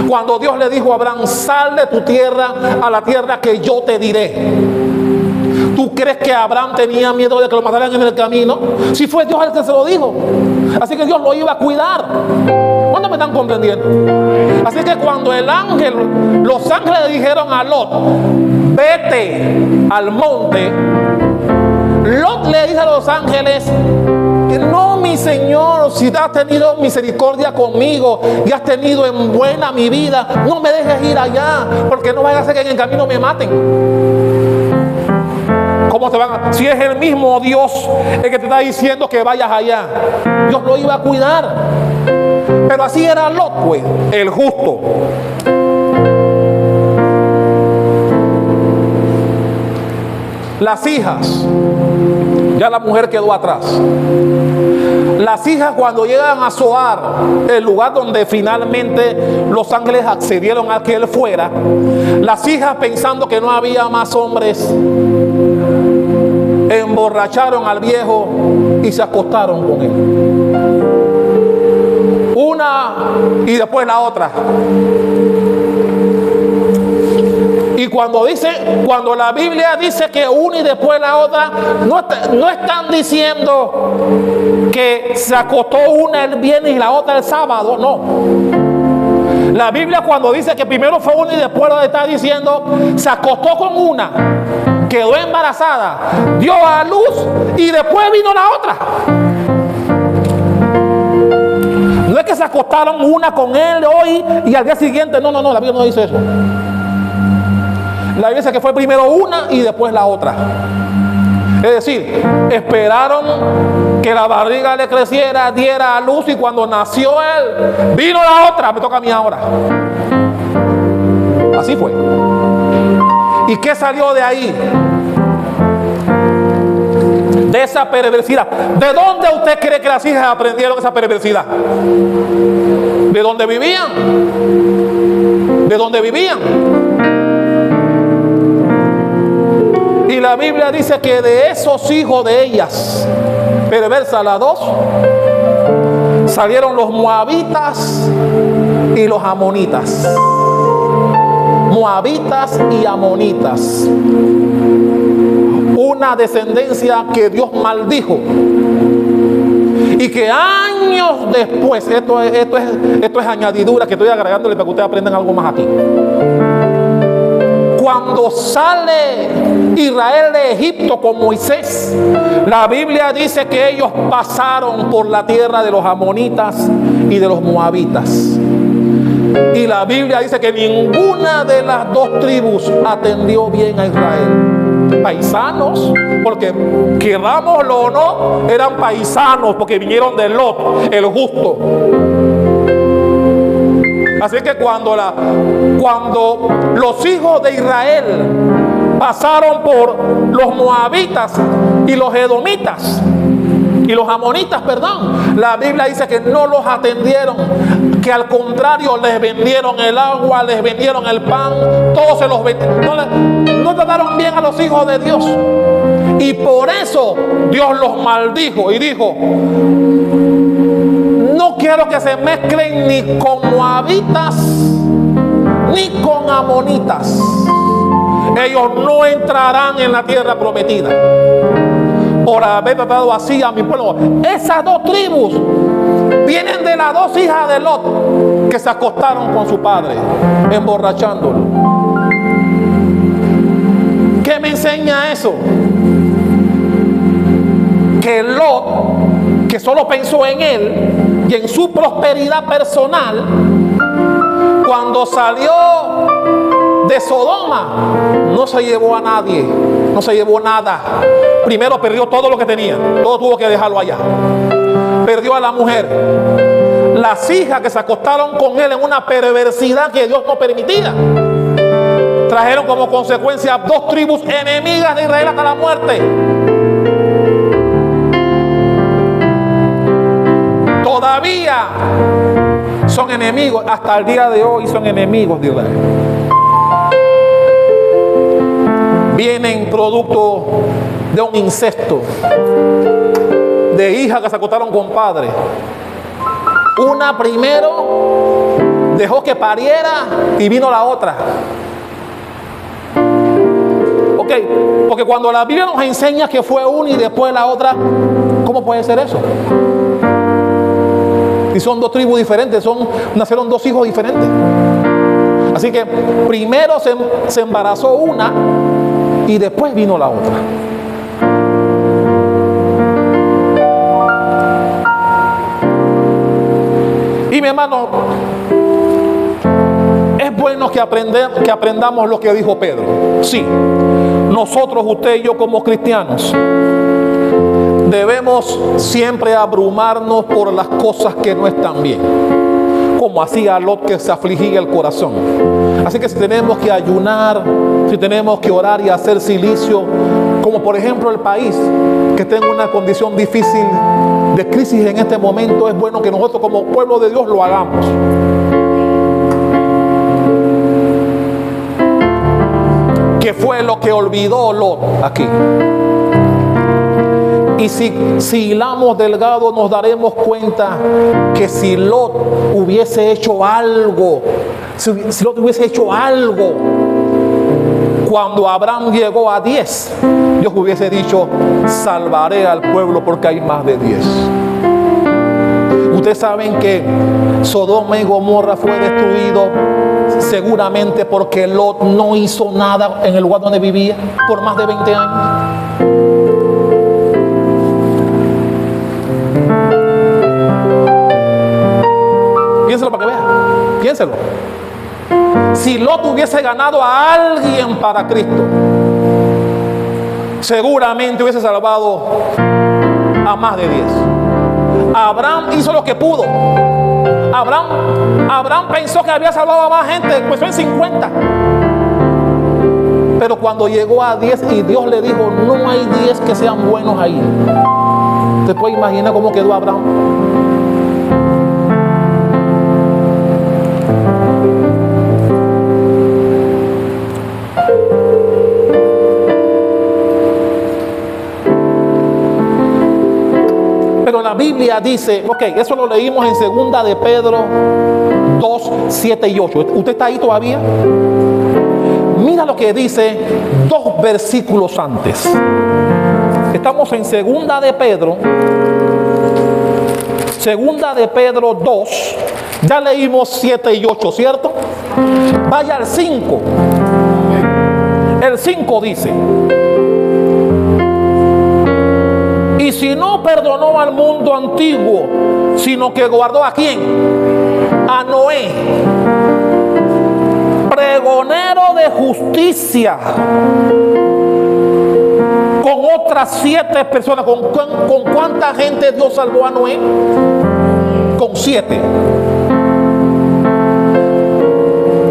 Cuando Dios le dijo a Abraham, sal de tu tierra a la tierra que yo te diré, ¿tú crees que Abraham tenía miedo de que lo mataran en el camino? Si fue Dios el que se lo dijo. Así que Dios lo iba a cuidar. ¿Cuándo me están comprendiendo? Así que cuando los ángeles le dijeron a Lot, vete al monte, Lot le dice a los ángeles, que no, mi Señor, si has tenido misericordia conmigo y has tenido en buena mi vida, no me dejes ir allá, porque no vaya a ser que en el camino me maten. ¿Cómo te van a...? Si es el mismo Dios el que te está diciendo que vayas allá, Dios lo iba a cuidar. Pero así era Lot, pues, el justo. Las hijas, ya la mujer quedó atrás. Las hijas, cuando llegan a Zoar, el lugar donde finalmente los ángeles accedieron a que él fuera, las hijas, pensando que no había más hombres, emborracharon al viejo y se acostaron con él. Una y después la otra. Y Y cuando la Biblia dice que una y después la otra, no están diciendo que se acostó una el viernes y la otra el sábado, no. La Biblia cuando dice que primero fue una y después lo está diciendo, se acostó con una, quedó embarazada, dio a luz y después vino la otra. No es que se acostaron una con él hoy y al día siguiente, no, la Biblia no dice eso. La Biblia dice que fue primero una y después la otra. Es decir, esperaron que la barriga le creciera, diera a luz, y cuando nació él, vino la otra, me toca a mí ahora. Así fue. ¿Y qué salió de ahí? De esa perversidad. ¿De dónde usted cree que las hijas aprendieron esa perversidad? ¿De dónde vivían? ¿De dónde vivían? Y la Biblia dice que de esos hijos de ellas, perversas las dos, salieron los moabitas y los amonitas. Moabitas y amonitas. Una descendencia que Dios maldijo. Y que años después, esto es añadidura que estoy agregándole para que ustedes aprendan algo más aquí. Cuando sale Israel de Egipto con Moisés, la Biblia dice que ellos pasaron por la tierra de los amonitas y de los moabitas. Y la Biblia dice que ninguna de las dos tribus atendió bien a Israel. Paisanos, porque querámoslo o no, eran paisanos porque vinieron de Lot, el justo. Así que cuando los hijos de Israel pasaron por los moabitas y los edomitas y los amonitas, la Biblia dice que no los atendieron, que al contrario les vendieron el agua, les vendieron el pan, todos se los vendieron, no trataron bien a los hijos de Dios. Y por eso Dios los maldijo y dijo: no quiero que se mezclen ni con moabitas ni con amonitas. Ellos no entrarán en la tierra prometida por haber tratado así a mi pueblo. Esas dos tribus vienen de las dos hijas de Lot que se acostaron con su padre, emborrachándolo. ¿Qué me enseña eso? Que Lot, que solo pensó en él y en su prosperidad personal, cuando salió de Sodoma, no se llevó a nadie, no se llevó nada. Primero perdió todo lo que tenía, todo tuvo que dejarlo allá. Perdió a la mujer, las hijas que se acostaron con él en una perversidad que Dios no permitía. Trajeron como consecuencia dos tribus enemigas de Israel hasta la muerte. Todavía son enemigos, hasta el día de hoy son enemigos de Israel. Vienen producto de un incesto, de hijas que se acostaron con padres. Una primero dejó que pariera y vino la otra. Ok, porque cuando la Biblia nos enseña que fue una y después la otra, ¿cómo puede ser eso? Y son dos tribus diferentes, nacieron dos hijos diferentes. Así que primero se embarazó una y después vino la otra. Y mi hermano, es bueno que aprendamos lo que dijo Pedro. Sí, nosotros, usted y yo como cristianos, debemos siempre abrumarnos por las cosas que no están bien, como hacía Lot, que se afligía el corazón. Así que si tenemos que ayunar, si tenemos que orar y hacer silicio, como por ejemplo el país que está en una condición difícil de crisis en este momento, es bueno que nosotros como pueblo de Dios lo hagamos. ¿Qué fue lo que olvidó Lot aquí? Y si hilamos delgado, nos daremos cuenta que si Lot hubiese hecho algo, Cuando Abraham llegó a 10, Dios hubiese dicho: salvaré al pueblo porque hay más de 10. Ustedes saben que Sodoma y Gomorra fue destruido seguramente porque Lot no hizo nada en el lugar donde vivía por más de 20 años. Piénselo para que vean. Piénselo. Si Lot hubiese ganado a alguien para Cristo, seguramente hubiese salvado a más de 10. Abraham hizo lo que pudo. Abraham pensó que había salvado a más gente, empezó en 50. Pero cuando llegó a 10 y Dios le dijo: no hay 10 que sean buenos ahí. ¿Te puede imaginar cómo quedó Abraham? Pero la Biblia dice, ok, eso lo leímos en 2 de Pedro 2, 7 y 8. ¿Usted está ahí todavía? Mira lo que dice 2 versículos antes. Estamos en 2 de Pedro. 2 de Pedro 2. Ya leímos 7 y 8, ¿cierto? Vaya al 5. El 5 dice: y si no perdonó al mundo antiguo, sino que guardó ¿a quién? A Noé, pregonero de justicia, con otras 7 personas. ¿Con cuánta gente Dios salvó a Noé? Con 7.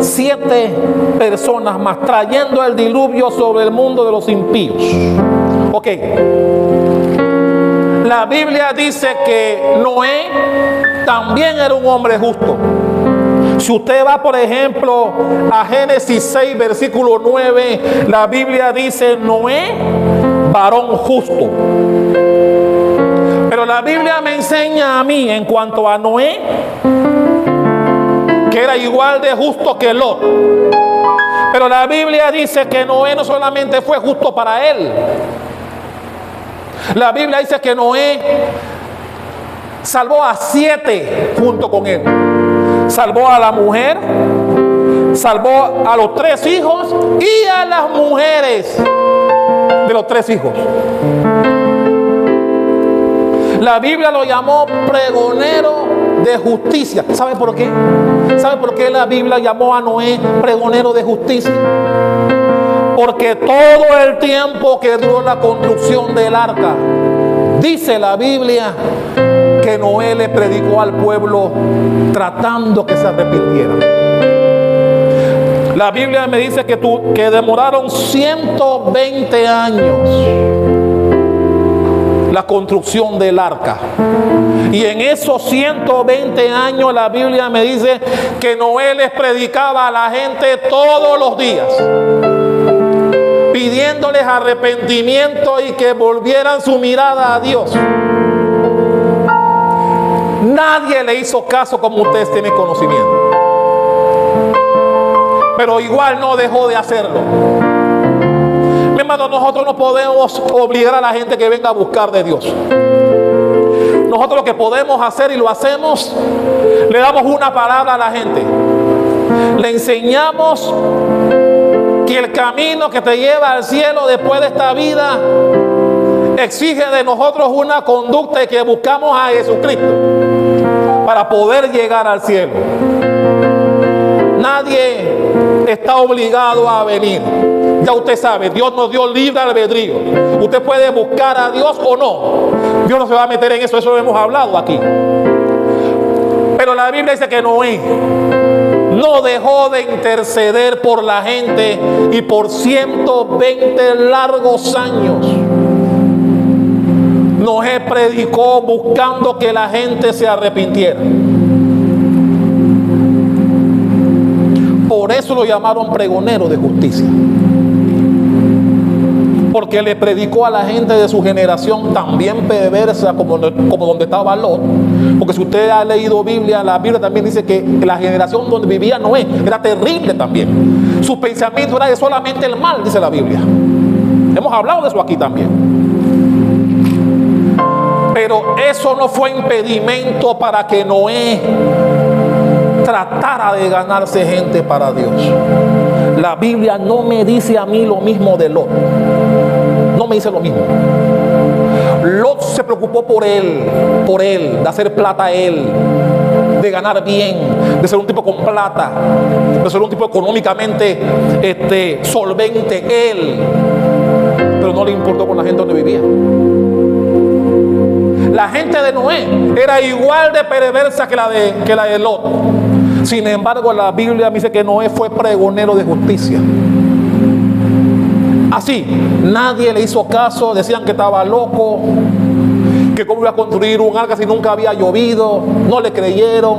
7 personas más, trayendo el diluvio sobre el mundo de los impíos. Ok. La Biblia dice que Noé también era un hombre justo. Si usted va, por ejemplo, a Génesis 6, versículo 9, la Biblia dice: Noé, varón justo. Pero la Biblia me enseña a mí, en cuanto a Noé, que era igual de justo que Lot. Pero la Biblia dice que Noé no solamente fue justo para él. La Biblia dice que Noé salvó a 7 junto con él. Salvó a la mujer, salvó a los 3 hijos y a las mujeres de los 3 hijos. La Biblia lo llamó pregonero de justicia. ¿Sabe por qué? ¿Sabe por qué la Biblia llamó a Noé pregonero de justicia? Porque todo el tiempo que duró la construcción del arca, dice la Biblia que Noé le predicó al pueblo tratando que se arrepintieran. La Biblia me dice que demoraron 120 años la construcción del arca. Y en esos 120 años la Biblia me dice que Noé les predicaba a la gente todos los días, pidiéndoles arrepentimiento y que volvieran su mirada a Dios. Nadie le hizo caso, como ustedes tienen conocimiento. Pero igual no dejó de hacerlo. Mi hermano, nosotros no podemos obligar a la gente que venga a buscar de Dios. Nosotros lo que podemos hacer, y lo hacemos, le damos una palabra a la gente. Le enseñamos que el camino que te lleva al cielo después de esta vida exige de nosotros una conducta, y que buscamos a Jesucristo para poder llegar al cielo. Nadie está obligado a venir. Ya usted sabe, Dios nos dio libre albedrío. Usted puede buscar a Dios o no. Dios no se va a meter en eso, eso lo hemos hablado aquí. Pero la Biblia dice que Noé no dejó de interceder por la gente, y por 120 largos años Noé predicó buscando que la gente se arrepintiera. Por eso lo llamaron pregonero de justicia. porque le predicó a la gente de su generación también perversa como donde estaba Lot. Porque si usted ha leído Biblia, la Biblia también dice que la generación donde vivía Noé era terrible también. Su pensamiento era de solamente el mal, dice la Biblia. Hemos hablado de eso aquí también. Pero eso no fue impedimento para que Noé tratara de ganarse gente para Dios. La Biblia no me dice a mí lo mismo de Lot. No me dice lo mismo. Lot se preocupó por él, de hacer plata a él, de ganar bien, de ser un tipo con plata, de ser un tipo económicamente solvente él. Pero no le importó con la gente donde vivía. La gente de Noé era igual de perversa que la de Lot. Sin embargo, la Biblia me dice que Noé fue pregonero de justicia. Así, nadie le hizo caso, decían que estaba loco, que cómo iba a construir un arca si nunca había llovido, no le creyeron.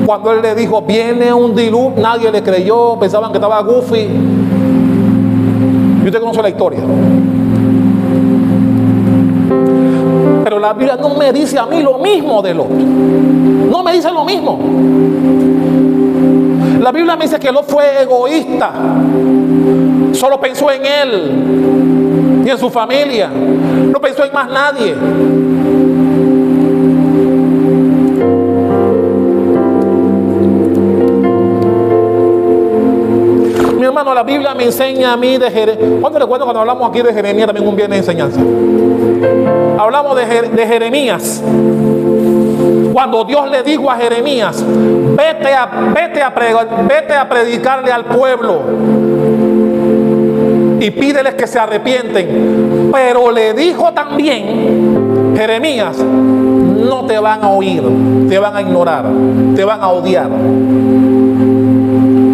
Cuando él le dijo, viene un diluvio, nadie le creyó, pensaban que estaba goofy. Y usted conoce la historia. Pero la Biblia no me dice a mí lo mismo de Lot. No me dice lo mismo. La Biblia me dice que Lot fue egoísta. Solo pensó en él y en su familia. No pensó en más nadie. Mi hermano, la Biblia me enseña a mí de Jeremías. ¿Cuánto recuerdo cuando hablamos aquí de Jeremías también un viernes de enseñanza? Hablamos de Jeremías. Cuando Dios le dijo a Jeremías, vete a predicarle al pueblo y pídeles que se arrepienten. Pero le dijo también, Jeremías, no te van a oír, te van a ignorar, te van a odiar.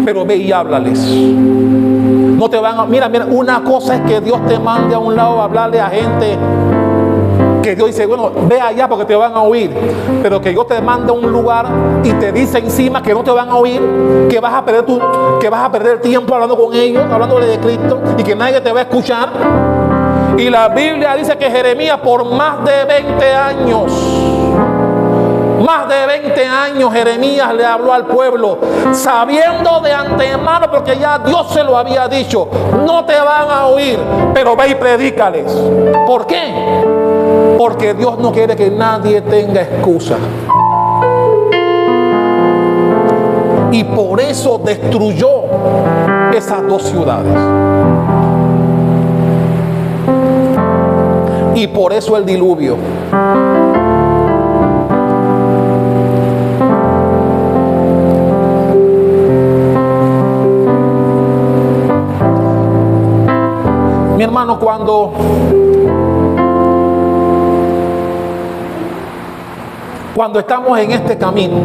Pero ve y háblales. No te van a... Mira, una cosa es que Dios te mande a un lado a hablarle a gente que Dios dice, bueno, ve allá porque te van a oír. Pero que Dios te mande a un lugar y te dice encima que no te van a oír, que vas a perder tiempo hablando con ellos, hablándole de Cristo, y que nadie te va a escuchar. Y la Biblia dice que Jeremías por más de 20 años Jeremías le habló al pueblo, sabiendo de antemano, porque ya Dios se lo había dicho, no te van a oír, pero ve y predícales. ¿Por qué? Porque Dios no quiere que nadie tenga excusa. Y por eso destruyó esas dos ciudades. Y por eso el diluvio. Mi hermano, cuando estamos en este camino,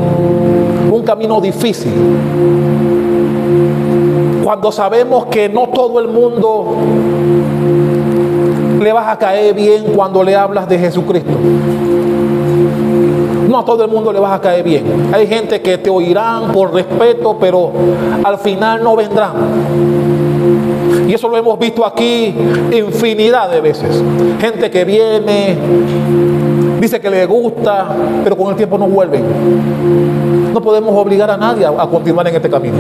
un camino difícil, cuando sabemos que no todo el mundo le vas a caer bien cuando le hablas de Jesucristo, no a todo el mundo le vas a caer bien. Hay gente que te oirán por respeto, pero al final no vendrán. Y eso lo hemos visto aquí infinidad de veces. Gente que viene, dice que le gusta, pero con el tiempo no vuelven. No podemos obligar a nadie a continuar en este camino.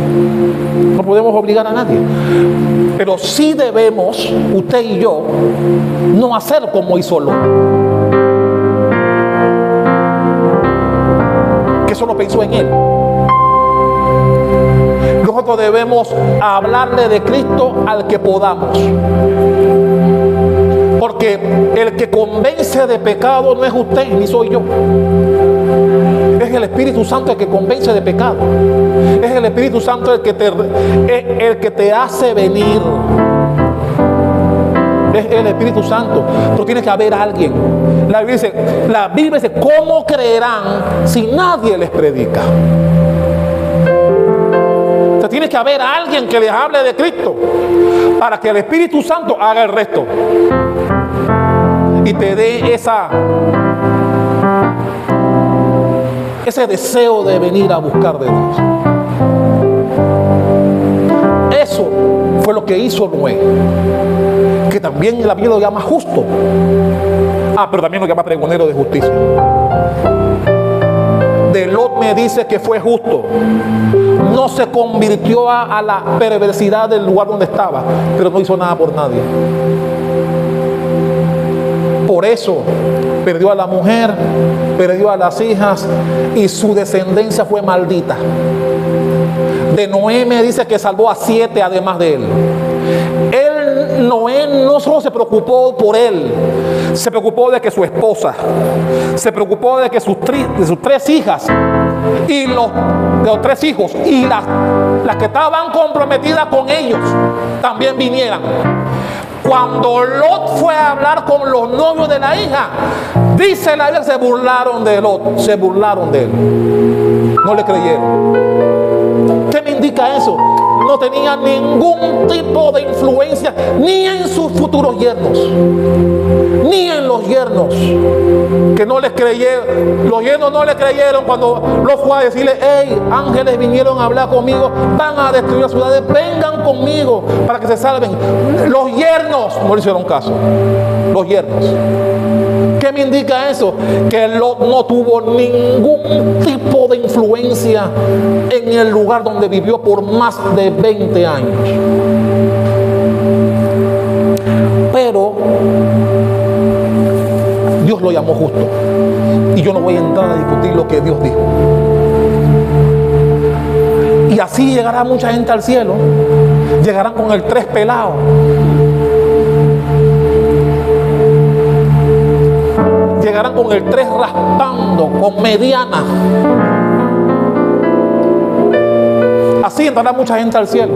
No podemos obligar a nadie. Pero sí debemos, usted y yo, no hacer como hizo Lot, que solo pensó en él. Nosotros debemos hablarle de Cristo al que podamos. Porque el que convence de pecado no es usted ni soy yo. Es el Espíritu Santo el que convence de pecado. Es el Espíritu Santo el que te hace venir. Es el Espíritu Santo. Pero tiene que haber alguien. La Biblia dice, ¿cómo creerán si nadie les predica? Tiene que haber alguien que les hable de Cristo para que el Espíritu Santo haga el resto y te dé ese deseo de venir a buscar de Dios. Eso fue lo que hizo Noé, que también la Biblia lo llama justo. Pero también lo llama pregonero de justicia. De Lot me dice que fue justo. No se convirtió a la perversidad del lugar donde estaba, pero no hizo nada por nadie. Por eso perdió a la mujer, perdió a las hijas y su descendencia fue maldita. De Noé me dice que salvó a 7 además de él. Noé no solo se preocupó por él, se preocupó de que su esposa, se preocupó de que sus 3 hijas y los 3 hijos y las que estaban comprometidas con ellos también vinieran. Cuando Lot fue a hablar con los novios de la hija, dice la Biblia, se burlaron de Lot, se burlaron de él, no le creyeron. ¿Qué me indica eso? No tenía ningún tipo de influencia ni en sus futuros yernos, ni en los yernos, que no les creyeron. Los yernos no le creyeron cuando lo fue a decirle: hey, ángeles vinieron a hablar conmigo, van a destruir las ciudades, vengan conmigo para que se salven. Los yernos no le hicieron caso. Los yernos. ¿Qué me indica eso? Que Lot no tuvo ningún tipo de influencia en el lugar donde vivió por más de 20 años. Pero Dios lo llamó justo. Y yo no voy a entrar a discutir lo que Dios dijo. Y así llegará mucha gente al cielo. Llegarán con el 3 pelado. Llegarán con el 3 raspando, con mediana. Así entrará mucha gente al cielo.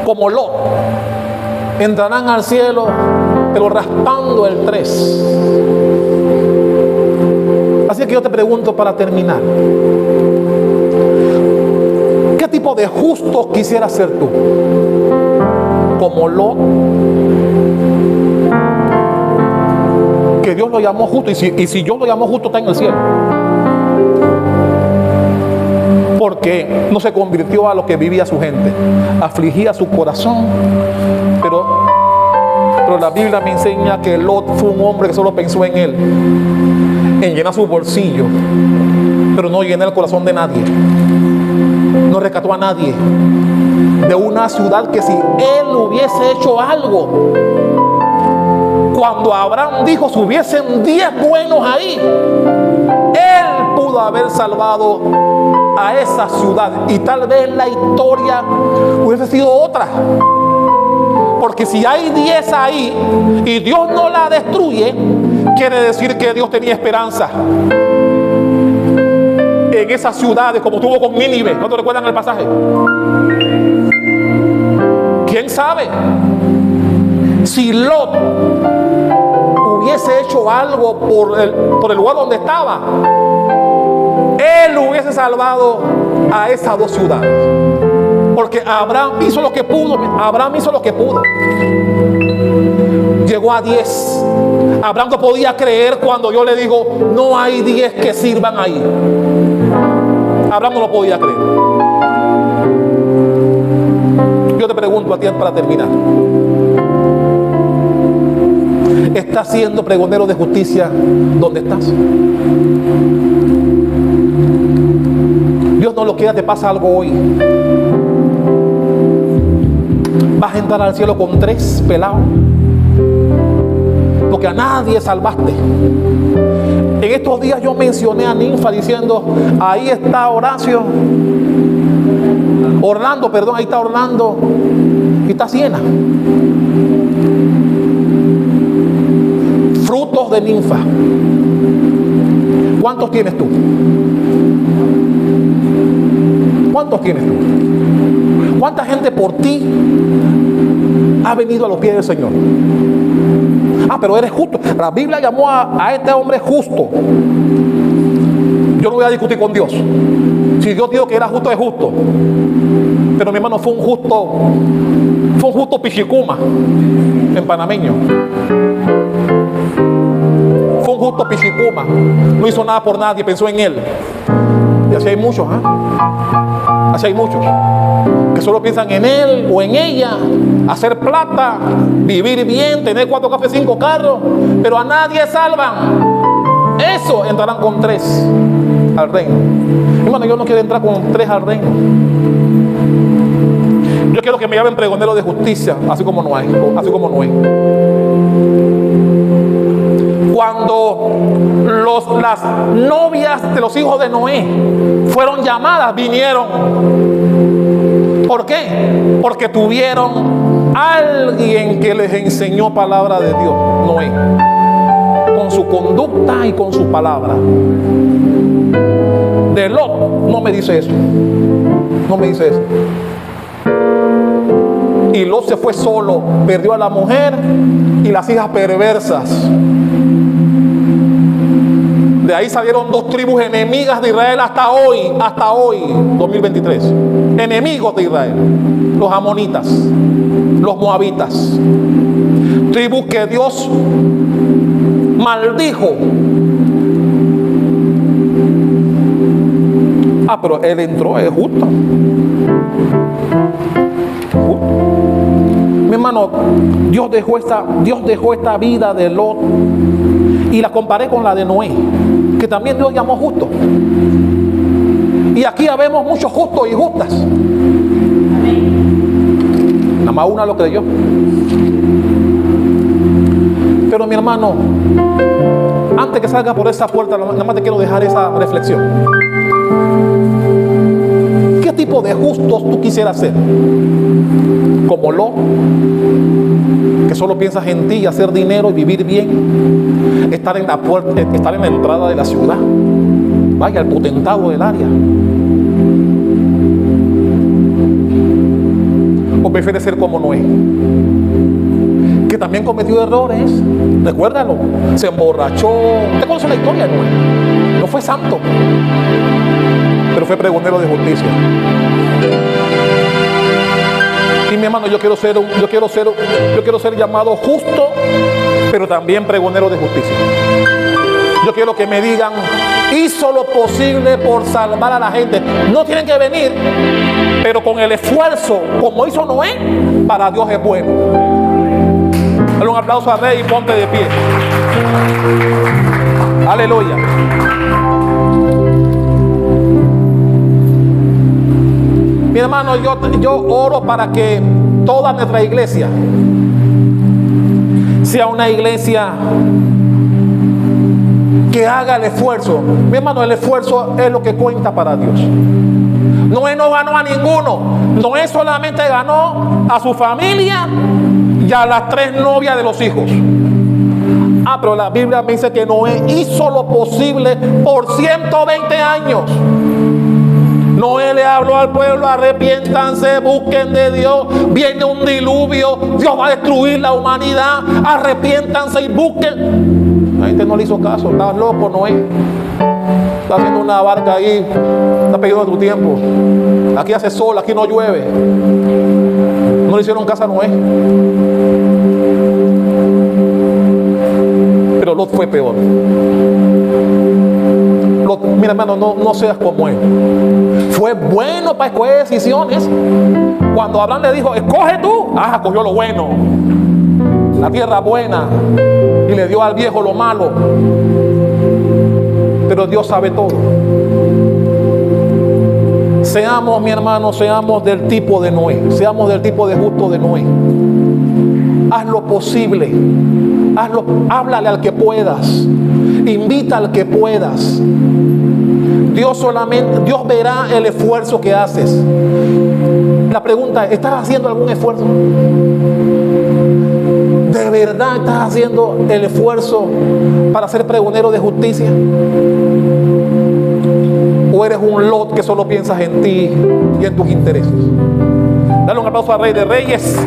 Como Lot. Entrarán al cielo, pero raspando el 3. Así que yo te pregunto para terminar: ¿qué tipo de justo quisieras ser tú? ¿Como Lot? Que Dios lo llamó justo, y si Dios lo llamó justo, está en el cielo, porque no se convirtió a lo que vivía su gente, afligía su corazón. Pero la Biblia me enseña que Lot fue un hombre que solo pensó en él, en llenar su bolsillo, pero no llenar el corazón de nadie. No rescató a nadie de una ciudad que si él hubiese hecho algo, cuando Abraham dijo si hubiesen 10 buenos ahí, él pudo haber salvado a esa ciudad, y tal vez la historia hubiese sido otra. Porque si hay 10 ahí y Dios no la destruye, quiere decir que Dios tenía esperanza en esas ciudades, como tuvo con Nínive. ¿No te recuerdan el pasaje? ¿Quién sabe? Si Lot hubiese hecho algo por el lugar donde estaba, él hubiese salvado a esas 2 ciudades. Porque Abraham hizo lo que pudo. Abraham hizo lo que pudo. Llegó a 10. Abraham no podía creer cuando yo le digo: no hay 10 que sirvan ahí. Abraham no lo podía creer. Yo te pregunto a ti para terminar: ¿estás siendo pregonero de justicia donde estás? Dios no lo quiera, te pasa algo hoy. Vas a entrar al cielo con 3 pelados, porque a nadie salvaste. En estos días yo mencioné a Ninfa diciendo: ahí está Orlando, ahí está Orlando y está Siena. Frutos de Ninfa. ¿Cuántos tienes tú? ¿Cuántos tienes tú? ¿Cuánta gente por ti ha venido a los pies del Señor? Pero eres justo. La Biblia llamó a este hombre justo. Yo no voy a discutir con Dios. Si Dios dijo que era justo, es justo. Pero mi hermano, fue un justo pichicuma en panameño. Fue un justo pichicuma. No hizo nada por nadie, pensó en él. Y así hay muchos, así hay muchos que solo piensan en él o en ella, hacer plata, vivir bien, tener 4 cafés, 5 carros, pero a nadie salvan. Eso entrarán con 3 al reino. Hermano, yo no quiero entrar con 3 al reino. Yo quiero que me llamen pregonero de justicia, así como Noé. Cuando las novias de los hijos de Noé fueron llamadas, vinieron. ¿Por qué? Porque tuvieron alguien que les enseñó palabra de Dios, Noé, con su conducta y con su palabra. De Lot no me dice eso. No me dice eso. Y Lot se fue solo, perdió a la mujer y las hijas perversas. De ahí salieron 2 tribus enemigas de Israel hasta hoy, 2023. Enemigos de Israel. Los amonitas, los moabitas. Tribus que Dios maldijo. Pero él entró, es justo. Mi hermano, Dios dejó esta vida de Lot y la comparé con la de Noé, que también Dios llamó justo. Y aquí habemos muchos justos y justas. Nada más una lo creyó. Pero mi hermano, antes que salga por esa puerta, nada más te quiero dejar esa reflexión. ¿Qué tipo de justos tú quisieras ser? Como Lot, que solo piensas en ti y hacer dinero y vivir bien, estar en la puerta, estar en la entrada de la ciudad, vaya, el potentado del área. ¿O prefieres ser como Noé, que también cometió errores? Recuérdalo, se emborrachó. ¿Te conoces la historia de Noé? No fue santo, pero fue pregonero de justicia. Y mi hermano, yo quiero ser llamado justo, pero también pregonero de justicia. Yo quiero que me digan, hizo lo posible por salvar a la gente. No tienen que venir, pero con el esfuerzo, como hizo Noé, para Dios es bueno. Dale un aplauso a Rey y ponte de pie. Aleluya. Mi hermano, yo oro para que toda nuestra iglesia sea una iglesia que haga el esfuerzo. Mi hermano, el esfuerzo es lo que cuenta para Dios. Noé no ganó a ninguno. Noé solamente ganó a su familia y a las 3 novias de los hijos. Pero la Biblia me dice que Noé hizo lo posible por 120 años. Noé le habló al pueblo: arrepiéntanse, busquen de Dios, viene un diluvio, Dios va a destruir la humanidad, arrepiéntanse y busquen. La gente no le hizo caso. Estabas loco, Noé. Estás haciendo una barca ahí, estás perdiendo tu tiempo. Aquí hace sol, aquí no llueve. No le hicieron caso a Noé. Pero Lot fue peor. Mira, hermano, no seas como él. Fue bueno para escoger decisiones. Cuando Abraham le dijo: escoge tú, cogió lo bueno, la tierra buena, y le dio al viejo lo malo. Pero Dios sabe todo. Seamos, mi hermano, seamos del tipo de Noé, seamos del tipo de justo de Noé. Haz lo posible, háblale al que puedas, invita al que puedas. Dios verá el esfuerzo que haces. La pregunta es: ¿estás haciendo algún esfuerzo? ¿De verdad estás haciendo el esfuerzo para ser pregonero de justicia? ¿O eres un Lot que solo piensas en ti y en tus intereses? Dale un aplauso al Rey de Reyes.